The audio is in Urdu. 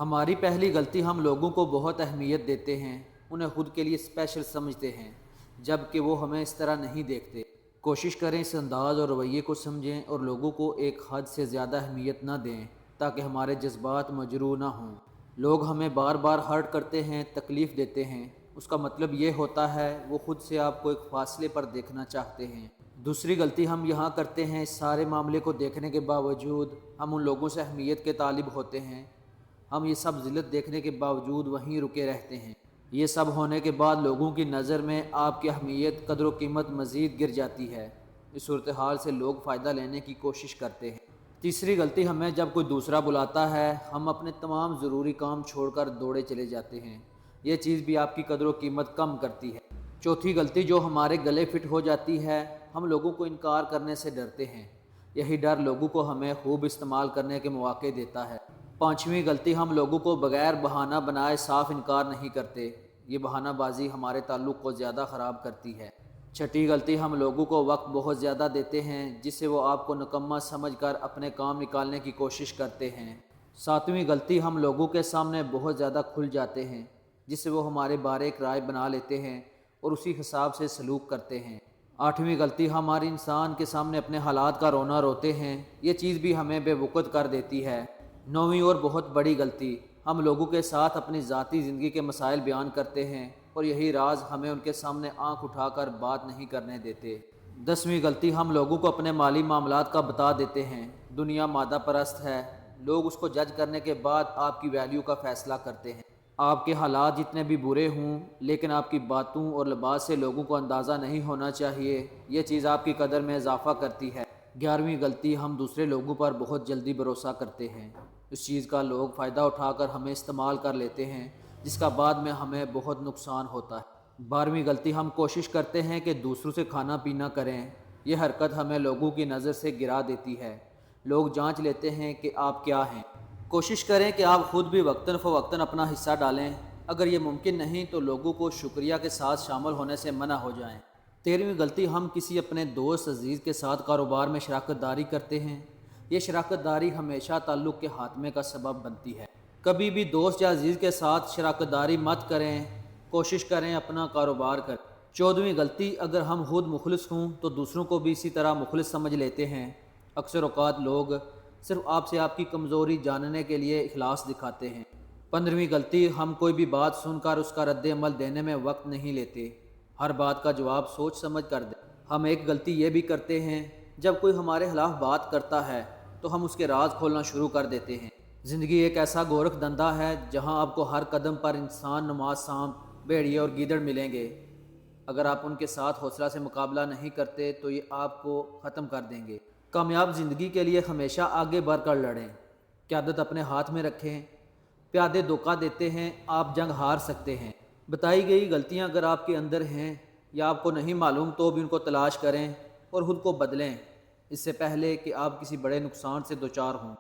ہماری پہلی غلطی، ہم لوگوں کو بہت اہمیت دیتے ہیں، انہیں خود کے لیے اسپیشل سمجھتے ہیں، جبکہ وہ ہمیں اس طرح نہیں دیکھتے۔ کوشش کریں اس انداز اور رویے کو سمجھیں اور لوگوں کو ایک حد سے زیادہ اہمیت نہ دیں تاکہ ہمارے جذبات مجروح نہ ہوں۔ لوگ ہمیں بار بار ہرٹ کرتے ہیں، تکلیف دیتے ہیں، اس کا مطلب یہ ہوتا ہے وہ خود سے آپ کو ایک فاصلے پر دیکھنا چاہتے ہیں۔ دوسری غلطی ہم یہاں کرتے ہیں، اس سارے معاملے کو دیکھنے کے باوجود ہم ان لوگوں سے اہمیت کے طالب ہوتے ہیں، ہم یہ سب ذلت دیکھنے کے باوجود وہیں رکے رہتے ہیں۔ یہ سب ہونے کے بعد لوگوں کی نظر میں آپ کی اہمیت، قدر و قیمت مزید گر جاتی ہے۔ اس صورتحال سے لوگ فائدہ لینے کی کوشش کرتے ہیں۔ تیسری غلطی، ہمیں جب کوئی دوسرا بلاتا ہے ہم اپنے تمام ضروری کام چھوڑ کر دوڑے چلے جاتے ہیں۔ یہ چیز بھی آپ کی قدر و قیمت کم کرتی ہے۔ چوتھی غلطی جو ہمارے گلے فٹ ہو جاتی ہے، ہم لوگوں کو انکار کرنے سے ڈرتے ہیں۔ یہی ڈر لوگوں کو ہمیں خوب استعمال کرنے کے مواقع دیتا ہے۔ پانچویں غلطی، ہم لوگوں کو بغیر بہانہ بنائے صاف انکار نہیں کرتے۔ یہ بہانہ بازی ہمارے تعلق کو زیادہ خراب کرتی ہے۔ چھٹی غلطی، ہم لوگوں کو وقت بہت زیادہ دیتے ہیں جس سے وہ آپ کو نکما سمجھ کر اپنے کام نکالنے کی کوشش کرتے ہیں۔ ساتویں غلطی، ہم لوگوں کے سامنے بہت زیادہ کھل جاتے ہیں جس سے وہ ہمارے بارے ایک رائے بنا لیتے ہیں اور اسی حساب سے سلوک کرتے ہیں۔ آٹھویں غلطی، ہماری انسان کے سامنے اپنے حالات کا رونا روتے ہیں۔ یہ چیز بھی ہمیں بے وقت کر دیتی ہے۔ نویں اور بہت بڑی غلطی، ہم لوگوں کے ساتھ اپنی ذاتی زندگی کے مسائل بیان کرتے ہیں اور یہی راز ہمیں ان کے سامنے آنکھ اٹھا کر بات نہیں کرنے دیتے۔ دسویں غلطی، ہم لوگوں کو اپنے مالی معاملات کا بتا دیتے ہیں۔ دنیا مادہ پرست ہے، لوگ اس کو جج کرنے کے بعد آپ کی ویلیو کا فیصلہ کرتے ہیں۔ آپ کے حالات جتنے بھی برے ہوں لیکن آپ کی باتوں اور لباس سے لوگوں کو اندازہ نہیں ہونا چاہیے، یہ چیز آپ کی قدر میں اضافہ کرتی ہے۔ گیارہویں غلطی، ہم دوسرے لوگوں پر بہت جلدی بھروسہ کرتے ہیں۔ اس چیز کا لوگ فائدہ اٹھا کر ہمیں استعمال کر لیتے ہیں جس کا بعد میں ہمیں بہت نقصان ہوتا ہے۔ بارہویں غلطی، ہم کوشش کرتے ہیں کہ دوسروں سے کھانا پینا کریں۔ یہ حرکت ہمیں لوگوں کی نظر سے گرا دیتی ہے۔ لوگ جانچ لیتے ہیں کہ آپ کیا ہیں۔ کوشش کریں کہ آپ خود بھی وقتاً فوقتاً اپنا حصہ ڈالیں۔ اگر یہ ممکن نہیں تو لوگوں کو شکریہ کے ساتھ شامل ہونے سے منع ہو جائیں۔ 13ویں غلطی، ہم کسی اپنے دوست عزیز کے ساتھ کاروبار میں شراکت داری کرتے ہیں۔ یہ شراکت داری ہمیشہ تعلق کے خاتمے کا سبب بنتی ہے۔ کبھی بھی دوست یا عزیز کے ساتھ شراکت داری مت کریں، کوشش کریں اپنا کاروبار کریں۔ 14ویں غلطی، اگر ہم خود مخلص ہوں تو دوسروں کو بھی اسی طرح مخلص سمجھ لیتے ہیں۔ اکثر اوقات لوگ صرف آپ سے آپ کی کمزوری جاننے کے لیے اخلاص دکھاتے ہیں۔ 15ویں غلطی، ہم کوئی بھی بات سن کر اس کا رد عمل دینے میں وقت نہیں لیتے، ہر بات کا جواب سوچ سمجھ کر دیں۔ ہم ایک غلطی یہ بھی کرتے ہیں، جب کوئی ہمارے خلاف بات کرتا ہے تو ہم اس کے راز کھولنا شروع کر دیتے ہیں۔ زندگی ایک ایسا گورکھ دھندا ہے جہاں آپ کو ہر قدم پر انسان نماز سانپ، بھیڑیے اور گیدڑ ملیں گے۔ اگر آپ ان کے ساتھ حوصلہ سے مقابلہ نہیں کرتے تو یہ آپ کو ختم کر دیں گے۔ کامیاب زندگی کے لیے ہمیشہ آگے بڑھ کر لڑیں، قیادت اپنے ہاتھ میں رکھیں۔ پیادے دھوکہ دیتے ہیں، آپ جنگ ہار سکتے ہیں۔ بتائی گئی غلطیاں اگر آپ کے اندر ہیں یا آپ کو نہیں معلوم تو بھی ان کو تلاش کریں اور خود کو بدلیں، اس سے پہلے کہ آپ کسی بڑے نقصان سے دوچار ہوں۔